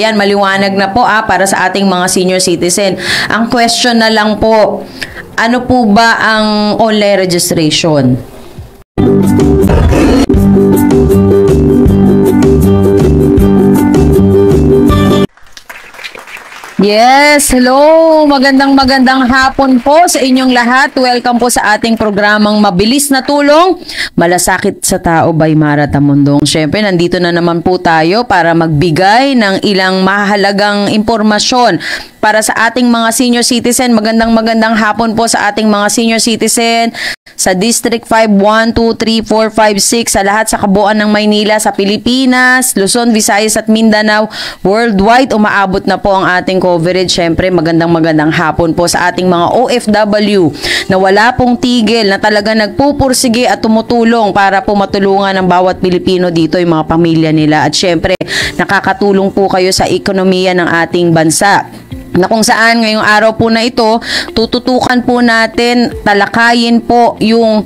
Yan, maliwanag na po para sa ating mga senior citizen. Ang question na lang po, ano po ba ang online registration? Yes, hello! Magandang hapon po sa inyong lahat. Welcome po sa ating programang Mabilis na Tulong, Malasakit sa Tao by Mara Tamundong. Siyempre, nandito na naman po tayo para magbigay ng ilang mahalagang impormasyon para sa ating mga senior citizen. Magandang hapon po sa ating mga senior citizen sa District 5, 1, 2, 3, 4, 5, 6, sa lahat sa kabuuan ng Maynila, sa Pilipinas, Luzon, Visayas at Mindanao. Worldwide, umaabot na po ang ating coverage. Siyempre, magandang hapon po sa ating mga OFW na wala pong tigil, na talaga nagpupursige at tumutulong para po matulungan ng bawat Pilipino dito, yung mga pamilya nila. At siyempre, nakakatulong po kayo sa ekonomiya ng ating bansa, na kung saan ngayong araw po na ito, tututukan po natin, talakayin po yung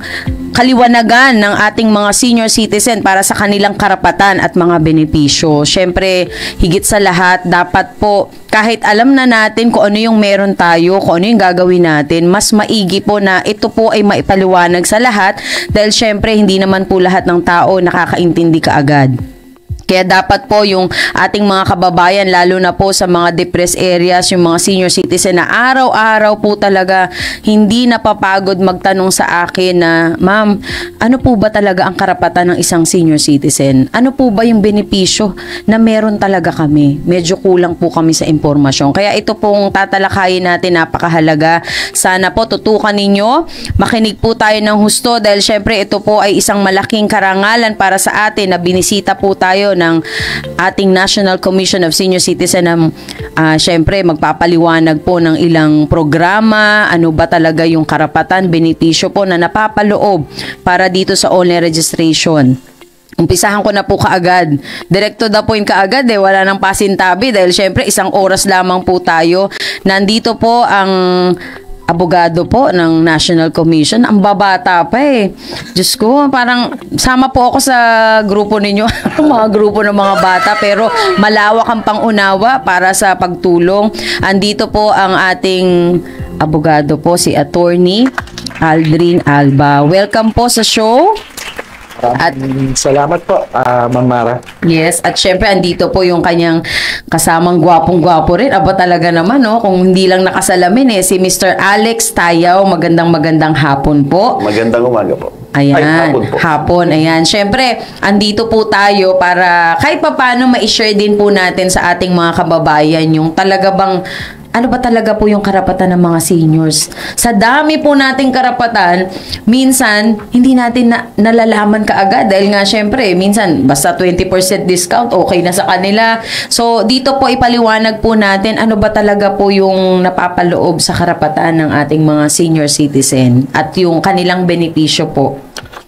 kaliwanagan ng ating mga senior citizen para sa kanilang karapatan at mga benepisyo. Siyempre, higit sa lahat, dapat po, kahit alam na natin kung ano yung meron tayo, kung ano yung gagawin natin, mas maigi po na ito po ay maipaliwanag sa lahat, dahil siyempre, hindi naman po lahat ng tao nakakaintindi kaagad. Kaya dapat po yung ating mga kababayan, lalo na po sa mga depressed areas, yung mga senior citizen na araw-araw po talaga hindi napapagod magtanong sa akin na, ma'am, ano po ba talaga ang karapatan ng isang senior citizen? Ano po ba yung benepisyo na meron talaga kami? Medyo kulang po kami sa impormasyon. Kaya ito pong tatalakayin natin, napakahalaga. Sana po tutukan ninyo, makinig po tayo ng husto, dahil syempre ito po ay isang malaking karangalan para sa atin na binisita po tayo ng ating National Commission of Senior Citizen na syempre magpapaliwanag po ng ilang programa, ano ba talaga yung karapatan, benepisyo po na napapaloob para dito sa online registration. Umpisahan ko na po kaagad. Direct to the point kaagad, wala nang pasintabi, dahil syempre isang oras lamang po tayo. Nandito po ang abogado po ng National Commission. Ang babata pa Diyos ko, parang sama po ako sa grupo ninyo, mga grupo ng mga bata, pero malawak ang pangunawa para sa pagtulong. Andito po ang ating abogado po, si Attorney Aldrin Alba. Welcome po sa show. At salamat po, Ma'am Mara. Yes, at syempre andito po yung kanyang kasamang gwapong-gwapo rin. Aba talaga naman, no? Kung hindi lang nakasalamin si Mr. Alex Tayaw. Magandang hapon po. Magandang umaga po. Ayan, ay, hapon, ayan. Syempre, andito po tayo para kahit papaano ma-share din po natin sa ating mga kababayan yung talaga bang ano ba talaga po yung karapatan ng mga seniors. Sa dami po nating karapatan, minsan, hindi natin nalalaman kaagad. Dahil nga, syempre, minsan, basta 20% discount, okay na sa kanila. So, dito po ipaliwanag po natin ano ba talaga po yung napapaloob sa karapatan ng ating mga senior citizen at yung kanilang benepisyo po.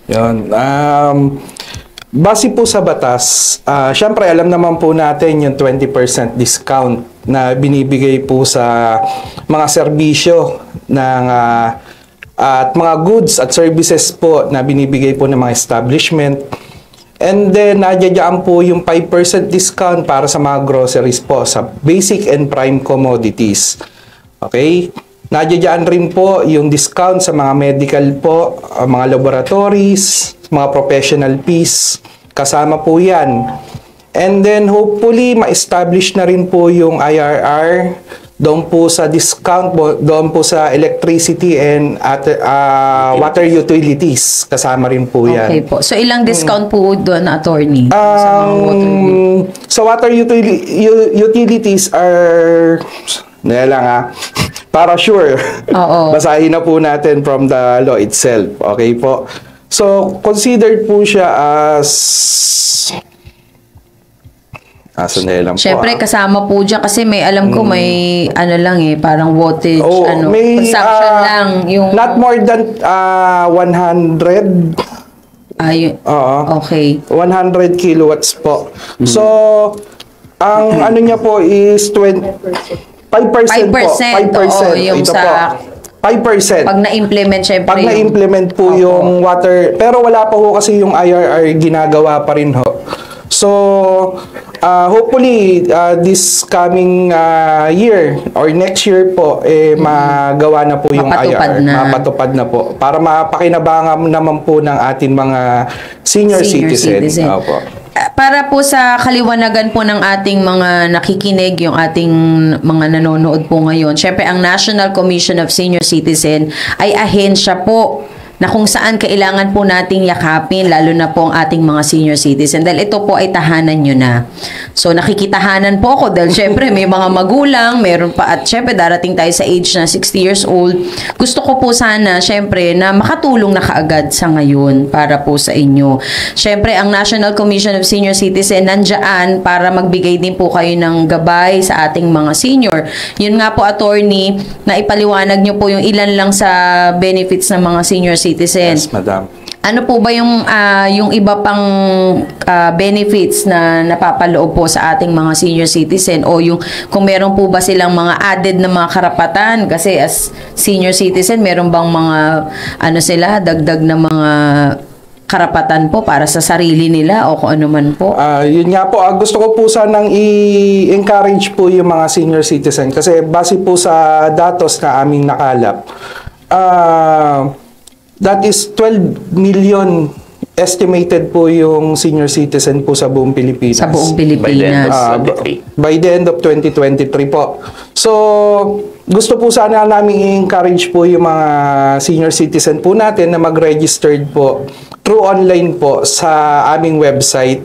Yun. Base po sa batas, syempre alam naman po natin yung 20% discount na binibigay po sa mga serbisyo ng at mga goods at services po na binibigay po ng mga establishment. And then nadyadyaan po yung 5% discount para sa mga groceries po sa basic and prime commodities. Okay? Nadyadyaan rin po yung discount sa mga medical po, mga laboratories, mga professional fees, kasama po yan. And then hopefully ma-establish na rin po yung IRR doon po sa discount po, doon po sa electricity and water utilities, kasama rin po yan. Okay po. So ilang discount po doon, attorney? Sa water utilities are para sure. Oo. Basahin na po natin from the law itself. Okay po. So, considered po siya as Siyempre, kasama po dyan kasi may alam ko may ano lang parang wattage, may, consumption lang. Yung not more than 100. Okay. 100 kilowatts po. So, ang ano niya po is 5% po. 5%. Oo, yung ito sa po. 5%. Pag na-implement, syempre. Pag na-implement po yung water, pero wala pa ho kasi yung IRR ginagawa pa rin ho. Hopefully, this coming year or next year po, magawa na po yung Mapatupad IR. na. Mapatupad na po. Para mapakinabangan naman po ng ating mga senior citizen. Opo. Para po sa kaliwanagan po ng ating mga nakikinig, yung ating mga nanonood po ngayon, syempre ang National Commission of Senior Citizen ay ahensya po na kung saan kailangan po nating yakapin, lalo na po ang ating mga senior citizen. Dahil ito po ay tahanan nyo na. So, nakikitahanan po ako dahil syempre may mga magulang, meron pa, at syempre darating tayo sa age na 60 years old. Gusto ko po sana, syempre, na makatulong na kaagad sa ngayon para po sa inyo. Syempre, ang National Commission of Senior Citizen nandiyan para magbigay din po kayo ng gabay sa ating mga senior. Yun nga po, attorney, na ipaliwanag nyo po yung ilan lang sa benefits ng mga senior citizen. Yes, madam. Ano po ba yung iba pang benefits na napapaloob po sa ating mga senior citizen, o yung kung meron po ba silang mga added na mga karapatan, kasi as senior citizen meron bang mga dagdag na mga karapatan po para sa sarili nila o kung ano man po? Yun nga po, gusto ko po sanang i-encourage po yung mga senior citizen kasi base po sa datos na aming nakalap, that is 12 million estimated po yung senior citizen po sa buong Pilipinas. Sa buong Pilipinas. By the end of 2023 po. So, gusto po sana namin i-encourage po yung mga senior citizen po natin na mag-registered po through online po sa aming website.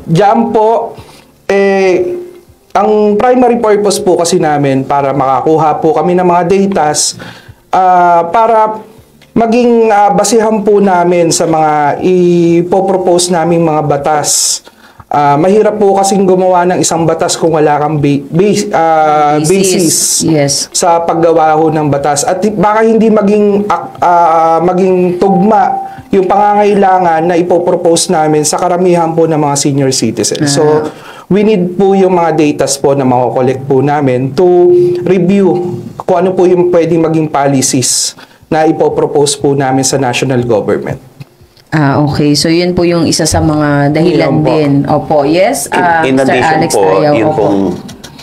Diyan po, ang primary purpose po kasi namin para makakuha po kami ng mga datas para maging basihan po namin sa mga ipopropose naming mga batas. Mahirap po kasing gumawa ng isang batas kung wala kang basis sa paggawa ho ng batas. At baka hindi maging tugma yung pangangailangan na ipopropose namin sa karamihan po ng mga senior citizens. So, we need po yung mga datas po na makokollect po namin to review kung ano po yung pwedeng maging policies na ipopropose po namin sa national government. Okay. So, yun po yung isa sa mga dahilan din. Opo. Yes, in Mr. addition Alex po, Tayaw.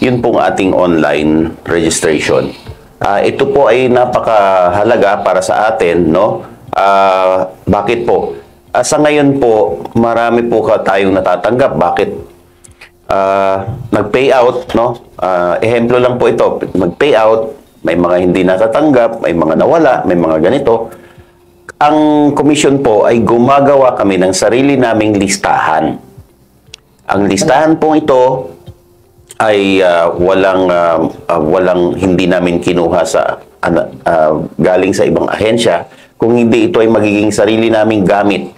yun pong ating online registration. Ito po ay napakahalaga para sa atin, no? Bakit po? Sa ngayon po, marami po tayong natatanggap. Bakit? Nag-payout, no? Ehemplo lang po ito. Mag-payout, may mga hindi natatanggap, may mga nawala, may mga ganito. Ang komisyon po ay gumagawa kami ng sarili naming listahan. Ang listahan po ito ay walang hindi namin kinuha sa galing sa ibang ahensya, kung hindi ito ay magiging sarili naming gamit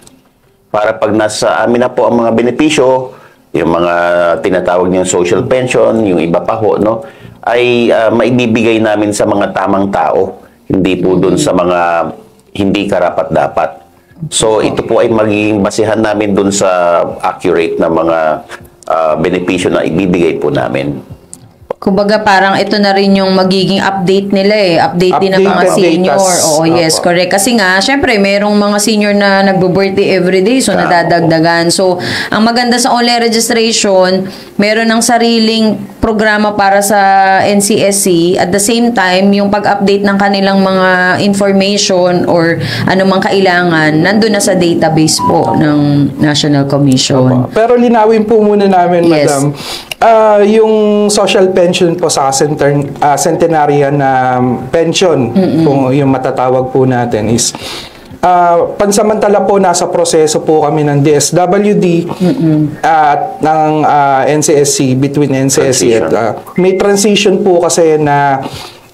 para pag nasa amin na po ang mga benepisyo, yung mga tinatawag niyong social pension, yung iba pa ho, no, ay maibibigay namin sa mga tamang tao, hindi po doon sa mga hindi karapat-dapat. So, ito po ay magiging basihan namin doon sa accurate na mga benepisyo na ibibigay po namin. Kumbaga parang ito na rin yung magiging update nila Update din ng mga senior. Oo, yes, correct. Kasi nga, syempre, merong mga senior na nagbo-birthday everyday, so nadadagdagan. So, ang maganda sa online registration, meron ng sariling programa para sa NCSC. At the same time, yung pag-update ng kanilang mga information or anumang kailangan, nandun na sa database po ng National Commission. Pero linawin po muna namin, Madam, yung social pension po sa centenarian na pension, kung yung matatawag po natin is pansamantala po nasa proseso po kami ng DSWD at ng NCSC, between NCSC at may transition po kasi na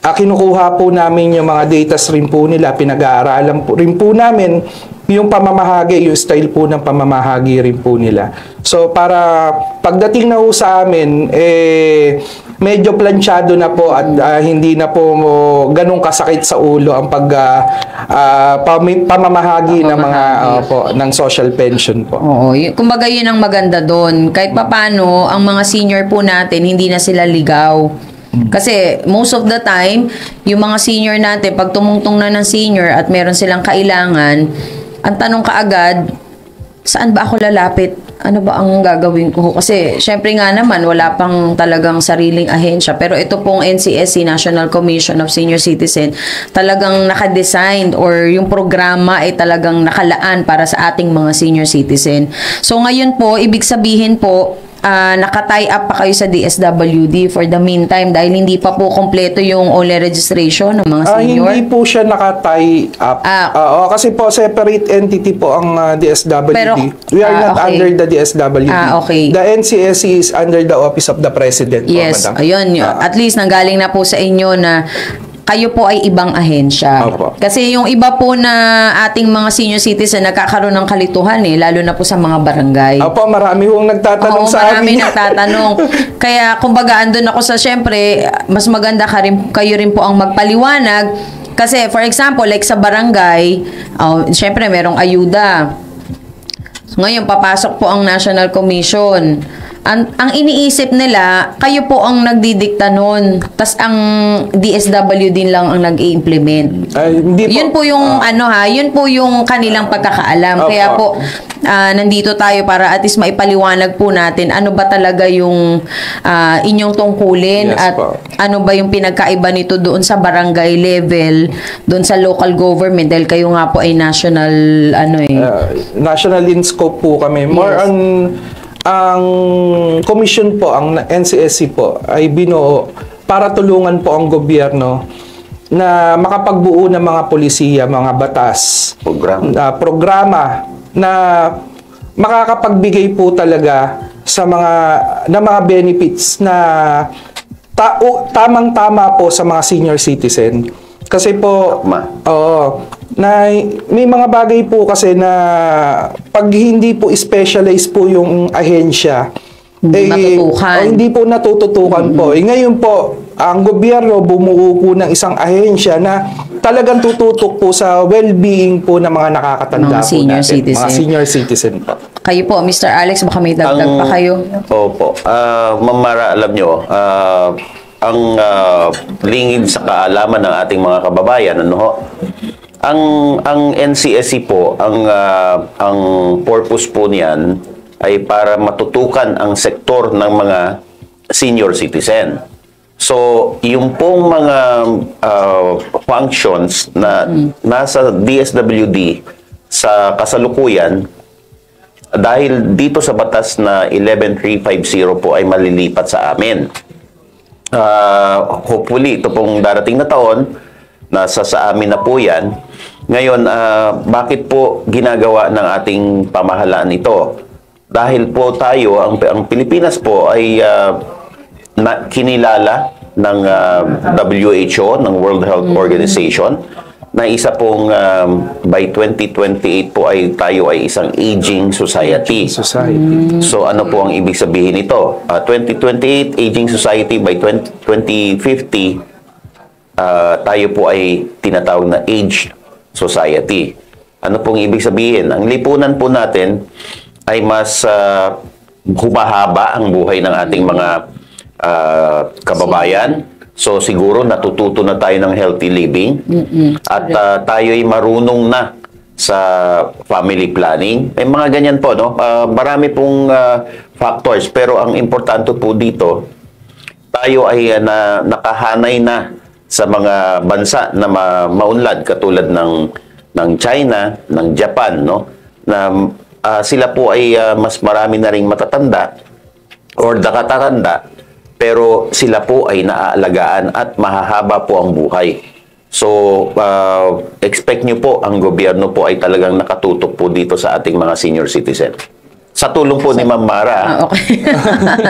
kinukuha po namin yung mga datas rin po nila, pinag-aaralan po rin po namin yung pamamahagi, yung style po ng pamamahagi rin po nila. So, para pagdating na po sa amin, medyo planchado na po at hindi na po ganun kasakit sa ulo ang pamamahagi ng mga ng social pension po. Oo, kumbaga yun ang maganda doon. Kahit papano, ang mga senior po natin, hindi na sila ligaw. Kasi most of the time, yung mga senior natin, pag tumungtong na ng senior at meron silang kailangan, ang tanong kaagad, saan ba ako lalapit? Ano ba ang gagawin ko? Kasi syempre nga naman, wala pang talagang sariling ahensya. Pero ito pong NCSC, National Commission of Senior Citizen, talagang nakadesign or yung programa ay talagang nakalaan para sa ating mga senior citizen. So ngayon po, ibig sabihin po, naka-tie up pa kayo sa DSWD for the meantime dahil hindi pa po kompleto yung only registration ng mga senior? Hindi po siya naka-tie up. Kasi po separate entity po ang DSWD. Pero, we are not okay. under the DSWD. Okay. The NCSC is under the Office of the President. Yes, po, madam. ayun. At least nanggaling na po sa inyo na kayo po ay ibang ahensya. Opo. Kasi yung iba po na ating mga senior citizen nagkakaroon ng kalituhan lalo na po sa mga barangay. Opo, marami hong nagtatanong sa marami amin. nagtatanong. Kaya kumbaga andun ako sa syempre, mas maganda kayo rin po ang magpaliwanag. Kasi for example, like sa barangay, syempre merong ayuda. Ngayon, papasok po ang National Commission. Ang iniisip nila, kayo po ang nagdidikta nun. Tas ang DSW din lang ang nag-i-implement. Hindi po. Yun po yung yun po yung kanilang pagkakaalam. Opo. Kaya po nandito tayo para at least maipaliwanag po natin ano ba talaga yung inyong tungkulin Yes, at po. ano ba yung pinagkaiba nito doon sa barangay level, doon sa local government dahil kayo nga po ay national National in scope po kami. More Yes. on ang commission po, ang NCSC po ay binuo para tulungan po ang gobyerno na makapagbuo ng mga polisiya, mga batas, programa na makakapagbigay po talaga sa mga benefits na tamang-tama po sa mga senior citizen. Kasi po, may mga bagay po kasi na pag hindi po specialized po yung ahensya, hindi po natututukan po. Ngayon po, ang gobyerno bumuo po ng isang ahensya na talagang tututok po sa well-being po ng mga nakakatanda mga po senior natin. citizen. Mga senior citizen po. Kayo po, Mr. Alex, baka may dagdag pa kayo? Opo. Ma'am Mara, alam nyo, ang lingid sa kaalaman ng ating mga kababayan, ang NCSC po, ang purpose po niyan ay para matutukan ang sektor ng mga senior citizen. So, yung pong mga functions na nasa DSWD sa kasalukuyan, dahil dito sa batas na 11350 po ay malilipat sa amin. Hopefully, ito pong darating na taon, nasa sa amin na po yan. Ngayon, bakit po ginagawa ng ating pamahalaan ito? Dahil po tayo, ang Pilipinas po ay kinilala ng WHO, ng World Health Organization, na isa pong by 2028 po ay tayo ay isang aging society. So ano po ang ibig sabihin nito? 2028 aging society, by 2050 tayo po ay tinatawag na aged society. Ano pong ibig sabihin? Ang lipunan po natin ay mas humahaba ang buhay ng ating mga kababayan. So siguro natututo na tayo ng healthy living at tayo ay marunong na sa family planning. May mga ganyan po, no? Marami pong factors, pero ang importante po dito, tayo ay nakahanay na sa mga bansa na maunlad katulad ng China, ng Japan, no? Na sila po ay mas marami na ring matatanda or nakatatanda, pero sila po ay naaalagaan at mahahaba po ang buhay. So, expect nyo po, ang gobyerno po ay talagang nakatutok po dito sa ating mga senior citizen. Sa tulong po ni Ma'am Mara. Okay.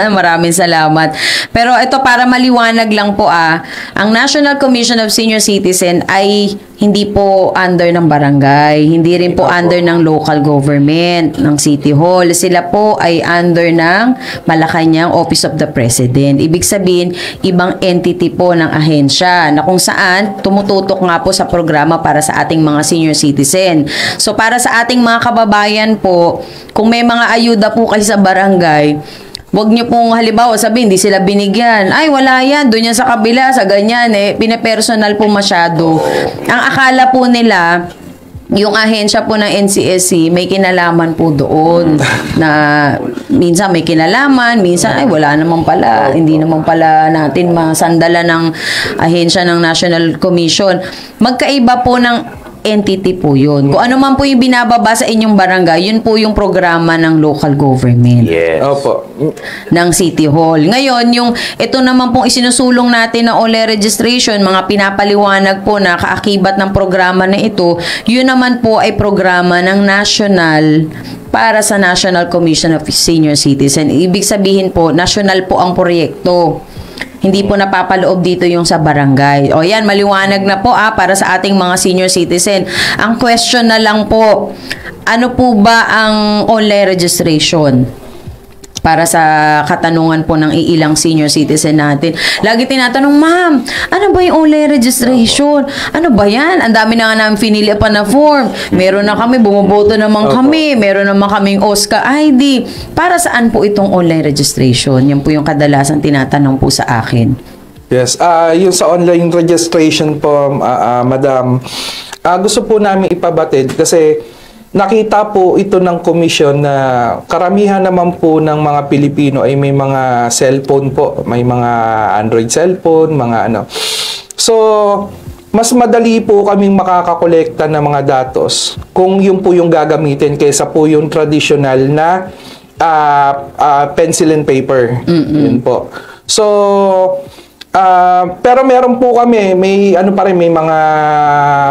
Maraming salamat. Pero ito, para maliwanag lang po, ang National Commission of Senior Citizen ay hindi po under ng barangay, hindi rin po under ng local government, ng City Hall. Sila po ay under ng Malacanang Office of the President. Ibig sabihin, ibang entity po ng ahensya na kung saan tumututok nga po sa programa para sa ating mga senior citizen. So para sa ating mga kababayan po, kung may mga ayuda po kayo sa barangay, wag niyo pong halimbawa sabihin, hindi sila binigyan. Ay, wala yan. Doon yan sa kabila, sa ganyan. Pinapersonal po masyado. Ang akala po nila, yung ahensya po ng NCSC may kinalaman po doon na minsan may kinalaman, minsan ay wala naman pala, hindi naman pala natin masandala ng ahensya ng National Commission. Magkaiba po ng entity po yun. Kung ano man po yung binababa sa inyong barangay, yun po yung programa ng local government. Yes. Opo. Ng City Hall. Ngayon, yung ito naman pong isinusulong natin na online registration, mga pinapaliwanag po na kaakibat ng programa na ito, yun naman po ay programa ng national para sa National Commission of Senior Citizen. Ibig sabihin po, national po ang proyekto. Hindi po napapaloob dito yung sa barangay. O yan, maliwanag na po para sa ating mga senior citizen. Ang question na lang po, ano po ba ang online registration? Para sa katanungan po ng iilang senior citizen natin. Lagi tinatanong, ma'am, ano ba yung online registration? Ano ba yan? Ang dami na nga namin finili pa na form. Meron na kami, bumuboto naman kami. Meron naman kaming OSCA ID. Para saan po itong online registration? Yan po yung kadalasan tinatanong po sa akin. Yes. Yung sa online registration po, madam, gusto po namin ipabatid kasi nakita po ito ng komisyon na karamihan naman po ng mga Pilipino ay may mga cellphone po, may mga Android cellphone, mga ano. So, mas madali po kaming makakakolekta ng mga datos kung yun po yung gagamitin kaysa po yung traditional na pencil and paper. Yun po. So, pero meron po kami, may ano pa rin, may mga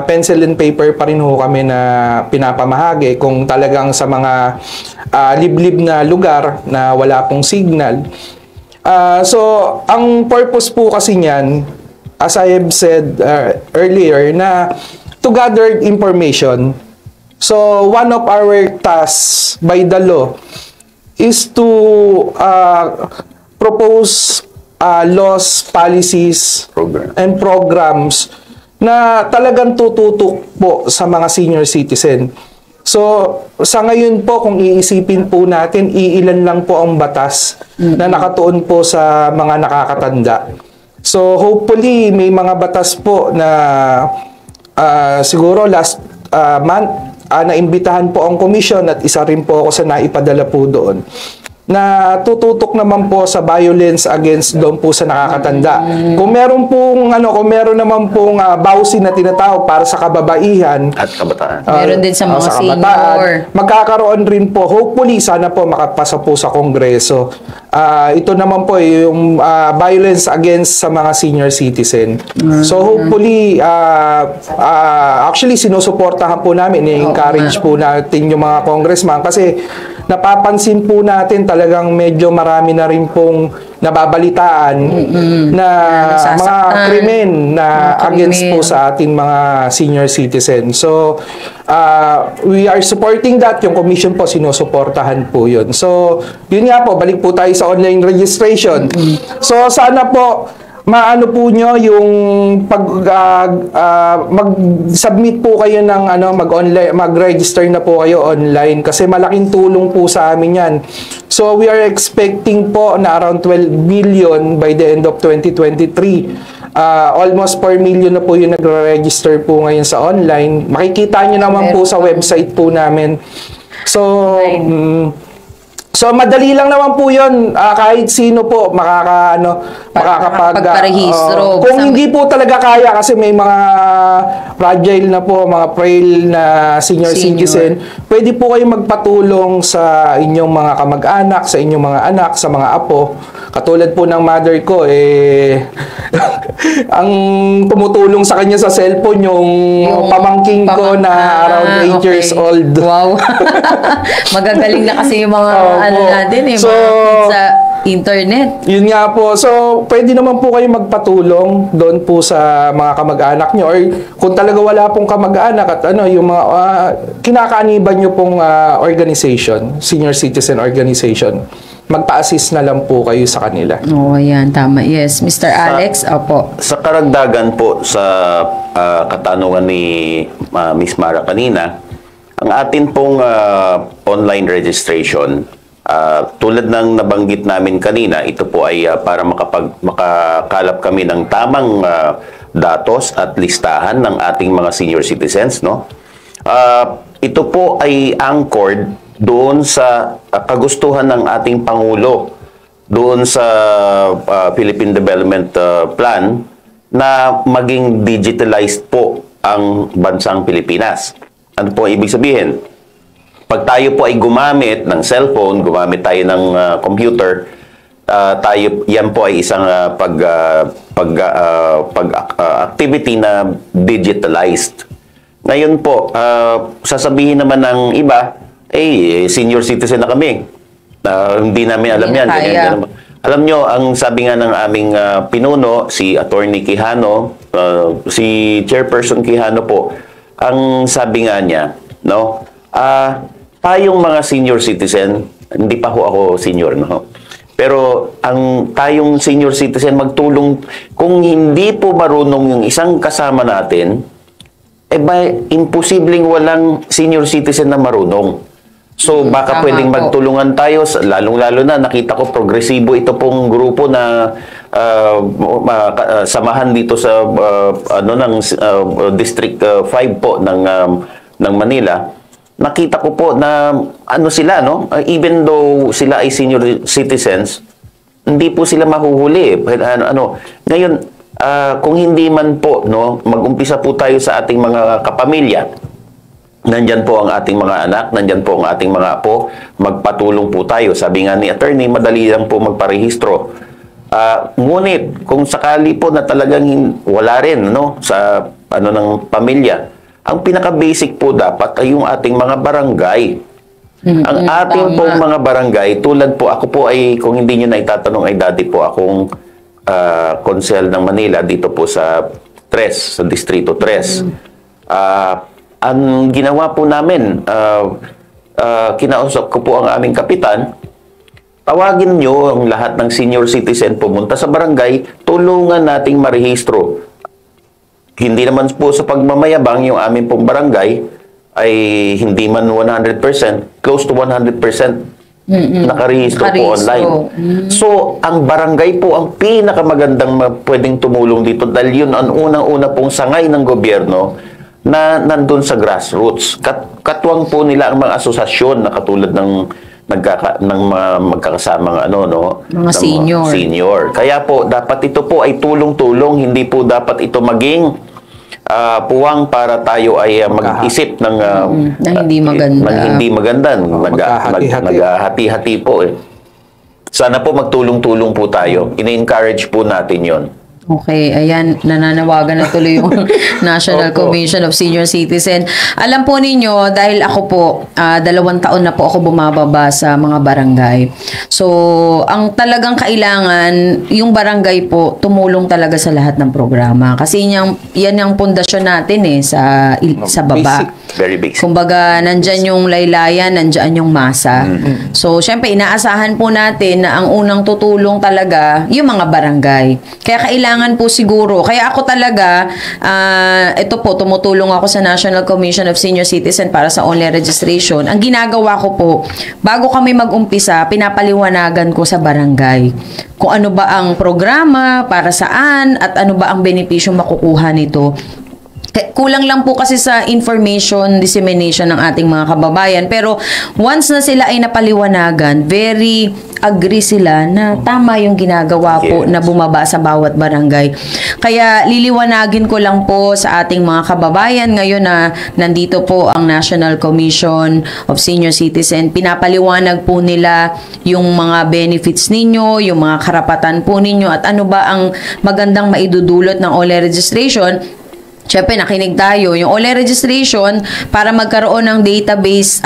pencil and paper pa rin ho kami na pinapamahagi kung talagang sa mga liblib na lugar na wala pong signal. So, ang purpose po kasi niyan, as I have said earlier, na to gather information. So, one of our tasks by the law is to propose laws, policies, and programs na talagang tututok po sa mga senior citizen. So, sa ngayon po, kung iisipin po natin, iilan lang po ang batas na nakatuon po sa mga nakakatanda. So, hopefully, may mga batas po na siguro last month, naimbitahan po ang commission at isa rin po ako sa naipadala po doon na tututok naman po sa violence against doon po sa nakakatanda. Kung meron pong kung meron naman pong bawsi na tinatawag para sa kababaihan At kabataan. Meron din sa mga senior. Magkakaroon rin po, hopefully, sana po makapasa po sa Kongreso. Ito naman po yung violence against sa mga senior citizen. So hopefully, actually sinusuportahan po namin, i-encourage po natin yung mga congressman kasi napapansin po natin talagang medyo marami na rin pong nababalitaan na mga krimen na against po sa ating mga senior citizen. So, we are supporting that. Yung commission po, sinusuportahan po yun. So, yun nga po, balik po tayo sa online registration. So, sana po, maano po nyo yung mag-submit po kayo ng mag-register na po kayo online kasi malaking tulong po sa amin yan. So we are expecting po na around 12 billion by the end of 2023. Almost 4 million na po yung nagre-register po ngayon sa online. Makikita nyo naman po sa website po namin. So, so madali lang naman po 'yon. Kahit sino po makakapagparehistro. Kung hindi po talaga kaya kasi may mga fragile na po, mga frail na senior citizen, pwede po kayong magpatulong sa inyong mga kamag-anak, sa inyong mga anak, sa mga apo. Katulad po ng mother ko ang tumutulong sa kanya sa cellphone yung pamangking ko na around 8 years old. Wow. Magagaling na kasi yung mga natin So, mga sa internet. Yun nga po. So, pwede naman po kayo magpatulong doon po sa mga kamag-anak nyo or kung talaga wala pong kamag-anak at yung mga kinakaaniban nyo pong organization, senior citizen organization, magpa-assist na lang po kayo sa kanila. Ayan, tama. Yes. Mr. Alex, opo. Sa karagdagan po sa katanungan ni Miss Mara kanina, ang atin pong online registration, tulad ng nabanggit namin kanina, ito po ay para makakalap kami ng tamang datos at listahan ng ating mga senior citizens, no? Ito po ay anchored doon sa kagustuhan ng ating Pangulo, doon sa Philippine Development Plan na maging digitalized po ang bansang Pilipinas. Ano po ibig sabihin? Pag tayo po ay gumamit ng cellphone, gumamit tayo ng computer, yan po ay isang activity na digitalized. Ngayon po, sasabihin naman ng iba, senior citizen na kami. Hindi namin alam yan. Alam nyo, ang sabi nga ng aming pinuno, si Attorney Quijano, si Chairperson Quijano po, ang sabi nga niya, no, tayong mga senior citizen, hindi pa ho ako senior, no? Pero tayong senior citizen magtulong, kung hindi po marunong yung isang kasama natin, imposibleng walang senior citizen na marunong. So, baka pwedeng magtulungan tayo, lalong-lalo na nakita ko progresibo ito pong grupo na samahan dito sa District 5 po ng Manila. Nakita ko po na sila, no? Even though sila ay senior citizens, hindi po sila mahuhuli. Ngayon, kung hindi man po, no, mag-umpisa po tayo sa ating mga kapamilya. Nandyan po ang ating mga anak, nandyan po ang ating mga apo, magpatulong po tayo. Sabi nga ni attorney, madali lang po magparehistro. Ngunit, kung sakali po na talagang wala rin, no, sa ng pamilya, ang pinaka-basic po dapat ay yung ating mga barangay. Ang ating pong mga barangay, tulad po, ako po ay, kung hindi nyo na itatanong, ay dati po akong konsel ng Manila, dito po sa Tres, sa Distrito 3. Ang ginawa po namin, kinausap ko po ang aming kapitan, tawagin nyo ang lahat ng senior citizen, pumunta sa barangay, tulungan nating marehistro. Hindi naman po sa pagmamayabang, yung aming pong barangay ay hindi man 100%, close to 100% nakarehistro po online. So, ang barangay po ang pinakamagandang pwedeng tumulong dito dahil yun ang unang-una pong sangay ng gobyerno na nandun sa grassroots. Katwang po nila ang mga asosasyon na katulad ng magkakasamang mga senior. Kaya po, dapat ito po ay tulong-tulong, hindi po dapat ito maging puwang para tayo ay mag-isip ng hindi maganda. Naghahati-hati po eh. Sana po magtulong-tulong po tayo. Ina-encourage po natin yon. Okay, ayan, nananawagan na tuloy yung National Commission of Senior Citizen. Alam po ninyo, dahil ako po, 2 taon na po ako bumababa sa mga barangay. So, ang talagang kailangan, yung barangay po, tumulong talaga sa lahat ng programa. Kasi yan ang pundasyon natin sa baba. Basic, very basic. Kumbaga, nandyan yung laylayan, nandyan yung masa. So, syempre, inaasahan po natin na ang unang tutulong talaga, yung mga barangay. Kaya kailangan po siguro. Kaya ako talaga, ito po, tumutulong ako sa National Commission of Senior Citizen para sa online registration. Ang ginagawa ko po, bago kami mag-umpisa, pinapaliwanagan ko sa barangay kung ano ba ang programa, para saan, at ano ba ang benepisyo makukuha nito. Kulang lang po kasi sa information dissemination ng ating mga kababayan. Pero once na sila ay napaliwanagan, very agree sila na tama yung ginagawa po na bumaba sa bawat barangay. Kaya liliwanagin ko lang po sa ating mga kababayan ngayon na nandito po ang National Commission of Senior Citizen. Pinapaliwanag po nila yung mga benefits ninyo, yung mga karapatan po ninyo, at ano ba ang magandang maidudulot ng online registration. Siyempre, nakinig tayo. Yung online registration, para magkaroon ng database,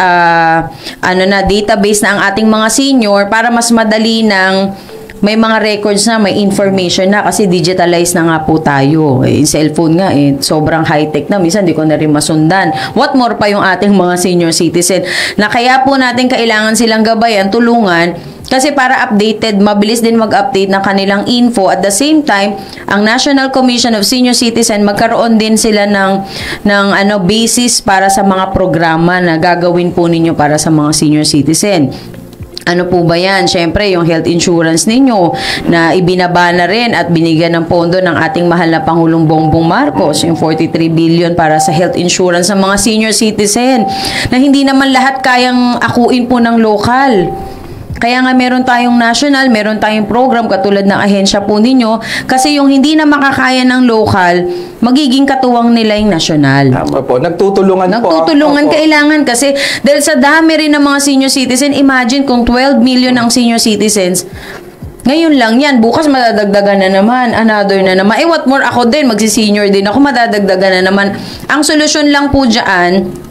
database na ang ating mga senior, para mas madali ng may mga records na, may information na, kasi digitalized na nga po tayo. Cellphone nga, sobrang high-tech na. Minsan, di ko na rin masundan. What more pa yung ating mga senior citizen, na kaya po natin kailangan silang gabayan, tulungan, kasi para updated, mabilis din mag-update ng kanilang info. At the same time, ang National Commission of Senior Citizen, magkaroon din sila ng basis para sa mga programa na gagawin po ninyo para sa mga senior citizen. Ano po ba yan? Siyempre, yung health insurance ninyo na ibinaba na rin at binigyan ng pondo ng ating mahal na Pangulong Bongbong Marcos, yung 43 billion para sa health insurance ng mga senior citizen na hindi naman lahat kayang akuin po ng lokal. Kaya nga meron tayong national, meron tayong program katulad ng ahensya po ninyo kasi yung hindi na makakaya ng local, magiging katuwang nila yung national. Tama po. Nagtutulungan Kailangan kasi dahil sa dami rin ng mga senior citizen, imagine kung 12 million ang senior citizens, ngayon lang yan, bukas madadagdagan na naman, another na naman. What more ako din, magsi-senior din ako, madadagdagan na naman. Ang solusyon lang po dyan,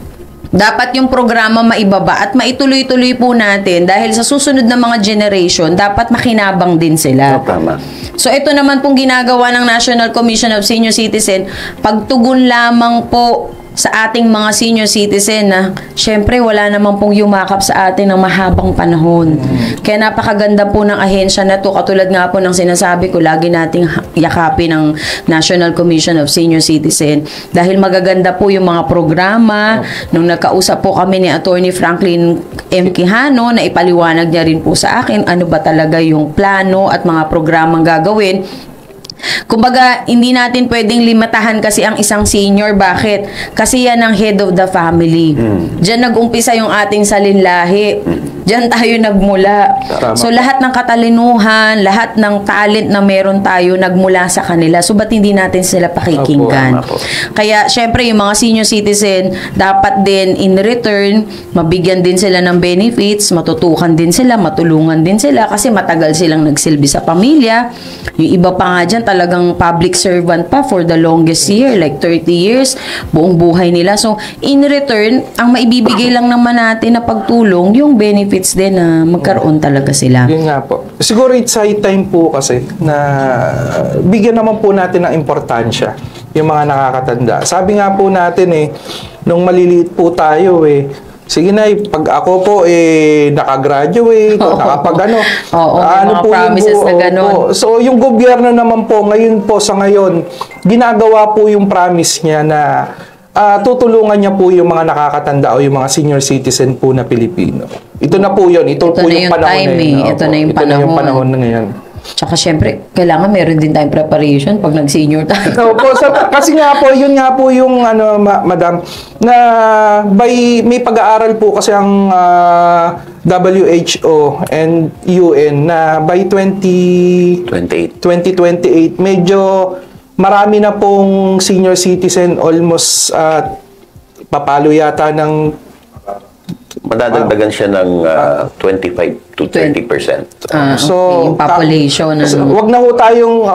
dapat yung programa maibaba at maituloy-tuloy po natin dahil sa susunod na mga generation, dapat makinabang din sila. Tama. So ito naman pong ginagawa ng National Commission of Senior Citizen, pagtugon lamang po sa ating mga senior citizen na syempre wala naman pong yumakap sa atin ng mahabang panahon. Kaya napakaganda po ng ahensya na to, katulad nga po ng sinasabi ko, lagi nating yakapin ng National Commission of Senior Citizen dahil magaganda po yung mga programa. Nung nagkausap po kami ni Attorney Franklin M. Quijano na ipaliwanag niya rin po sa akin ano ba talaga yung plano at mga programang gagawin. Kumbaga, hindi natin pwedeng limitahan kasi ang isang senior. Bakit? Kasi yan ang head of the family. Diyan nag-umpisa yung ating salinlahi. Diyan tayo nagmula. Tama. So, lahat ng katalinuhan, lahat ng talent na meron tayo, nagmula sa kanila. So, ba't hindi natin sila pakikinggan? Opo. Kaya, syempre, yung mga senior citizen, dapat din in return, mabigyan din sila ng benefits, matutukan din sila, matulungan din sila, kasi matagal silang nagsilbi sa pamilya. Yung iba pa nga dyan, talagang public servant pa for the longest year, like 30 years, buong buhay nila. So, in return, ang maibibigay lang naman natin na pagtulong, yung benefits din na magkaroon talaga sila. Yun nga po. Siguro it's high time po kasi na bigyan naman po natin ng importansya yung mga nakakatanda. Sabi nga po natin nung maliliit po tayo sige na, pag ako po nakagraduate o nakapag-ano. Oo, may mga promises na gano'n. So, yung gobyerno naman po, ngayon po sa ngayon, ginagawa po yung promise niya na tutulungan niya po yung mga nakakatanda o yung mga senior citizen po na Pilipino. Ito na po yun. Ito po yung panahon time, ngayon. Ito na yung Ito na yung panahon na ngayon. Tsaka syempre, kailangan meron din tayong preparation pag nag-senior tayo. Opo, kasi nga po, yun nga po yung madam, na may pag-aaral po kasi ang WHO and UN na by 2028 medyo marami na pong senior citizen, almost papalo yata ng Madadagdagan siya ng 25 to 30%. So, yung population. Wag na po tayong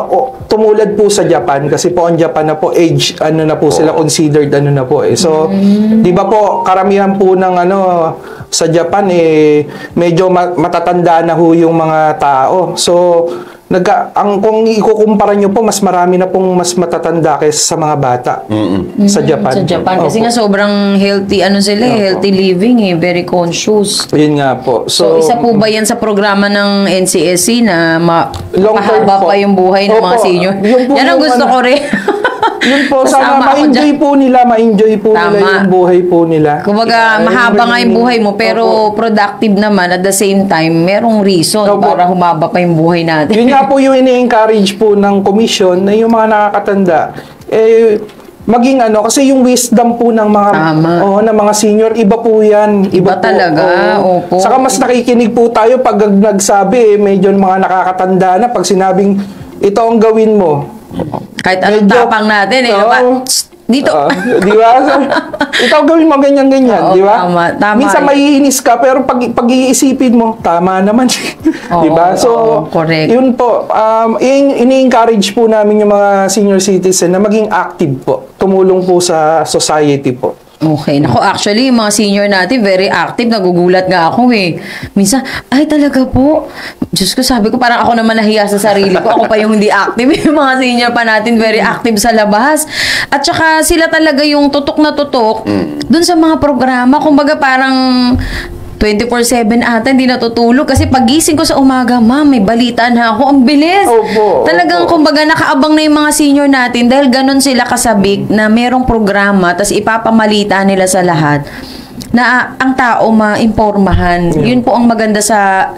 tumulad po sa Japan kasi po ang Japan na po age na po sila considered na po So, 'di ba po karamihan po ng sa Japan medyo matatanda na ho yung mga tao. So, kung ikukumpara nyo po, mas marami na pong mas matatanda kaysa sa mga bata sa Japan. Sa Japan. Kasi nga sobrang healthy, healthy living very conscious. Yun nga po. So, isa po ba yan sa programa ng NCSC na mapahaba pa yung buhay ng mga senior? Yan ang gusto ko rin. Yun po, sana ma-enjoy po nila yung buhay po nila. Kumbaga, mahaba nga yung buhay mo, pero productive naman at the same time, merong reason para humaba pa yung buhay natin. Yun nga po yung ini-encourage po ng commission na yung mga nakakatanda, maging kasi yung wisdom po ng mga ng mga senior, iba po yan. Iba po, talaga. Opo. Saka mas nakikinig po tayo pag nagsabi, medyo mga nakakatanda na, pag sinabing, ito ang gawin mo. Kahit anong tapang natin, dito. Di ba? Ikaw gawin mo ganyan-ganyan, di ba? Tama. Minsan maiinis ka, pero pag-iisipin mo, tama naman. Di ba? So, correct. Yun po, ini-encourage po namin yung mga senior citizen na maging active po, tumulong po sa society po. Okay. Naku, actually, yung mga senior natin, very active. Nagugulat nga ako Minsan, ay talaga po. Diyos ko, sabi ko, parang ako naman nahiya sa sarili ko. Ako pa yung hindi active. Yung mga senior pa natin, very active sa labas. At saka, sila talaga yung tutok na tutok dun sa mga programa. Kumbaga, parang 24/7 ata, hindi natutulog. Kasi pagising ko sa umaga, ma'am, may balita na ako. Ang bilis. Talagang, kumbaga, nakaabang na yung mga senior natin dahil ganun sila kasabik na merong programa, tas ipapamalita nila sa lahat. na ang tao maimpormahan. Yun po ang maganda sa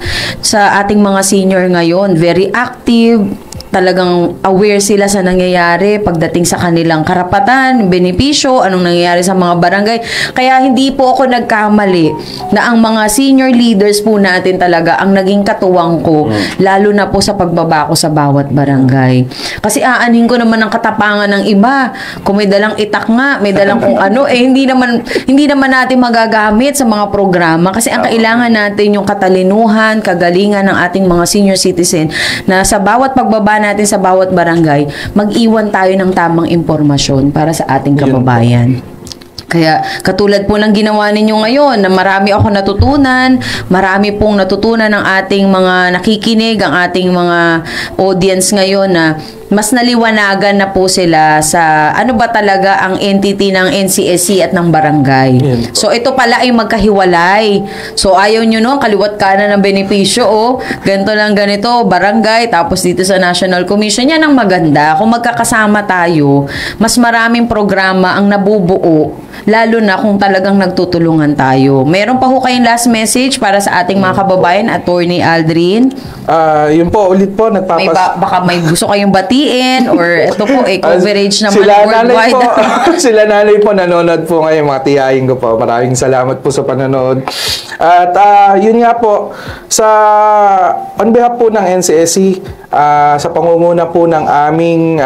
ating mga senior ngayon. Very active, talagang aware sila sa nangyayari pagdating sa kanilang karapatan, benepisyo, anong nangyayari sa mga barangay. Kaya hindi po ako nagkamali na ang mga senior leaders po natin talaga ang naging katuwang ko, lalo na po sa pagbaba ko sa bawat barangay. Kasi aanhin ko naman ang katapangan ng iba. Kung may dalang itak nga, may dalang kung ano, hindi naman natin magagamit sa mga programa. Kasi ang kailangan natin yung katalinuhan, kagalingan ng ating mga senior citizen na sa bawat pagbaba natin sa bawat barangay, mag-iwan tayo ng tamang impormasyon para sa ating kababayan. Kaya katulad po ng ginawa ninyo ngayon na marami ako natutunan, marami pong natutunan ng ating mga nakikinig, ang ating mga audience ngayon na mas naliwanagan na po sila sa ano ba talaga ang entity ng NCSC at ng barangay. So ito pala ay magkahiwalay. So ayaw nyo no, kaliwat kanan ng benepisyo ganito lang ganito, barangay, tapos dito sa National Commission, yan ang maganda. Kung magkakasama tayo, mas maraming programa ang nabubuo, lalo na kung talagang nagtutulungan tayo. Meron pa ho kayong last message para sa ating mga kababayan, Attorney Aldrin? Yun po, ulit po, Baka may gusto kayong batiin or ito po, coverage naman worldwide. Sila nanay po nanonood po ngayon, mga tiyahin ko po. Maraming salamat po sa panonood. At yun nga po, on behalf po ng NCSC, sa pangunguna po ng aming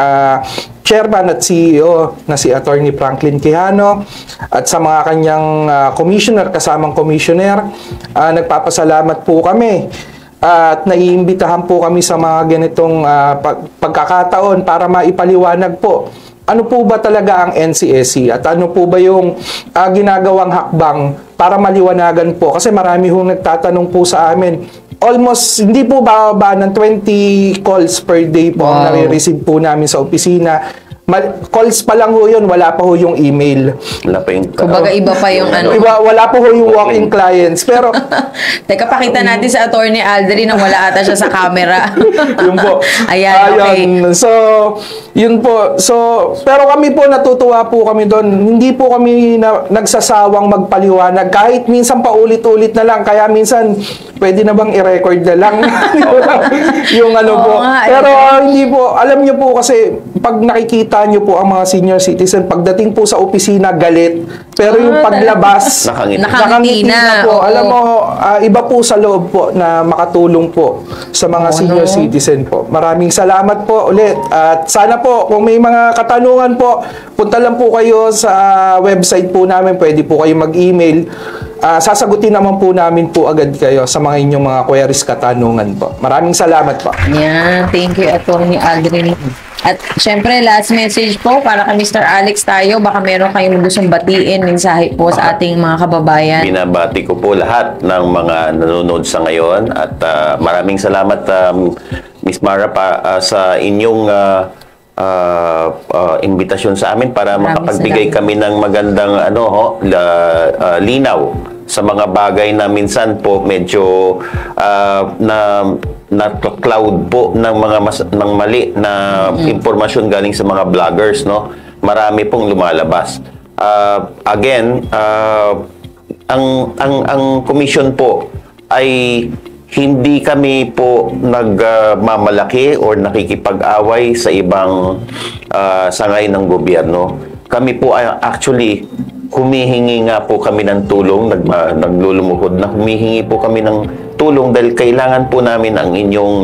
Chairman at CEO na si Attorney Franklin Quijano at sa mga kanyang commissioner, kasamang commissioner, nagpapasalamat po kami. At naiimbitahan po kami sa mga ganitong pagkakataon para maipaliwanag po ano po ba talaga ang NCSC at ano po ba yung ginagawang hakbang para maliwanagan po. Kasi marami hong nagtatanong po sa amin. Almost, hindi po bababa ng 20 calls per day po ang nare-receive po namin sa opisina. Calls pa lang ho yun, wala pa ho yung email. Wala pa yung... Kumbaga iba pa yung ano. Wala pa ho yung walk-in clients. Pero... Teka, pakita natin sa Attorney Aldrin na wala ata siya sa camera. Yun po. Ayan, okay. So, yun po. So, pero kami po, natutuwa po kami doon. Hindi po kami nagsasawang magpaliwanag. Kahit minsan paulit-ulit na lang. Kaya minsan, pwede na bang i-record na lang? Yung ano po. Pero hindi po. Alam niyo po kasi, pag nakikita niyo po ang mga senior citizen, pagdating po sa opisina, galit. Pero yung paglabas, nakangiti na po. Alam mo, iba po sa loob po na makatulong po sa mga senior citizen po. Maraming salamat po ulit. At sana po, kung may mga katanungan po, punta lang po kayo sa website po namin. Pwede po kayo mag-email. Sasagutin naman po namin po agad kayo sa mga inyong mga queries, katanungan po. Maraming salamat po. Yeah, thank you, Attorney Aldrin. At syempre, last message po para kay Mr. Alex tayo. Baka meron kayong gustong batiin, mensahe po sa ating mga kababayan. Binabati ko po lahat ng mga nanonood sa ngayon at maraming salamat Miss Mara sa inyong imbitasyon sa amin para makapagbigay kami ng magandang linaw sa mga bagay na minsan po medyo na-cloud po ng mga ng mali na impormasyon galing sa mga vloggers, no? Marami pong lumalabas. Ang commission po ay hindi kami po nagmamalaki or nakikipag-away sa ibang sangay ng gobyerno. Kami po ay actually humihingi nga po kami ng tulong, naglulumuhod na humihingi po kami ng tulong dahil kailangan po namin ang inyong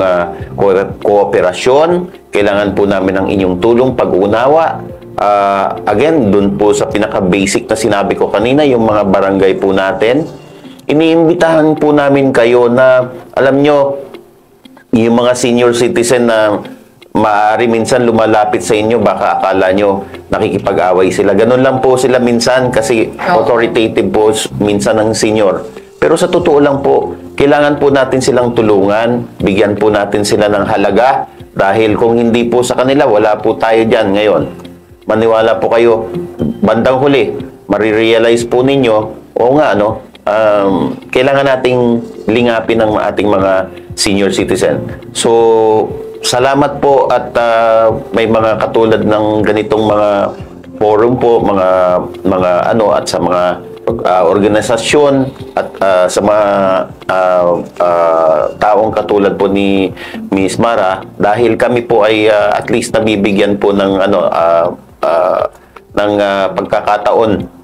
kooperasyon, kailangan po namin ang inyong tulong, pag-unawa. Again, dun po sa pinaka-basic na sinabi ko kanina, yung mga barangay po natin, iniimbitahan po namin kayo na, alam nyo, yung mga senior citizen na maaari minsan lumalapit sa inyo, baka akala nyo nakikipag-away sila. Ganun lang po sila minsan kasi authoritative po minsan ng senior. Pero sa totoo lang po, kailangan po natin silang tulungan, bigyan po natin sila ng halaga dahil kung hindi po sa kanila, wala po tayo dyan ngayon. Maniwala po kayo, bandang huli, marirealize po ninyo, oo nga, kailangan nating lingapin ng ating mga senior citizen. So, salamat po at may mga katulad ng ganitong mga forum po, mga at sa mga organisasyon at sa mga taong katulad po ni Miss Mara, dahil kami po ay at least nabibigyan po ng pagkakataon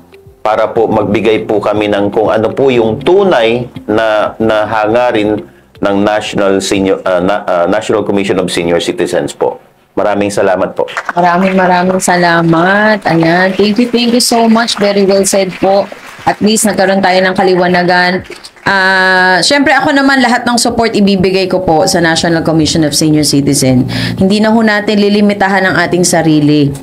para po magbigay po kami ng kung ano po yung tunay na hangarin ng National Commission of Senior Citizens po. Maraming salamat po. Maraming salamat. Ayan. Thank you so much. Very well said po. At least nagkaroon tayo ng kaliwanagan. Siyempre ako naman lahat ng support ibibigay ko po sa National Commission of Senior Citizen. Hindi na ho natin lilimitahan ang ating sarili.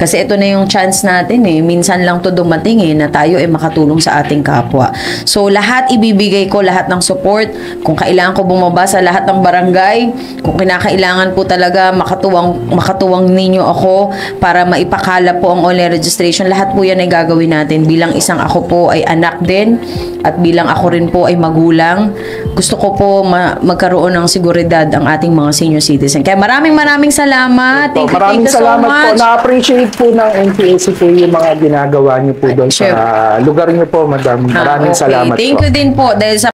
Kasi ito na yung chance natin Minsan lang to dumating na tayo makatulong sa ating kapwa. So lahat ibibigay ko, lahat ng support. Kung kailangan ko bumaba sa lahat ng barangay, kung kinakailangan po talaga makatuwang ninyo ako para maipakala po ang online registration, lahat po yan ay gagawin natin. Bilang isang ako po ay anak din at bilang ako rin po ay magulang, gusto ko po magkaroon ng seguridad ang ating mga senior citizen. Kaya maraming salamat. Thank you so salamat much. po. Na-appreciate po ng NTSC po yung mga ginagawa niyo po doon sa lugar niyo po, madam. Maraming Okay. salamat po. Thank you din po dahil sa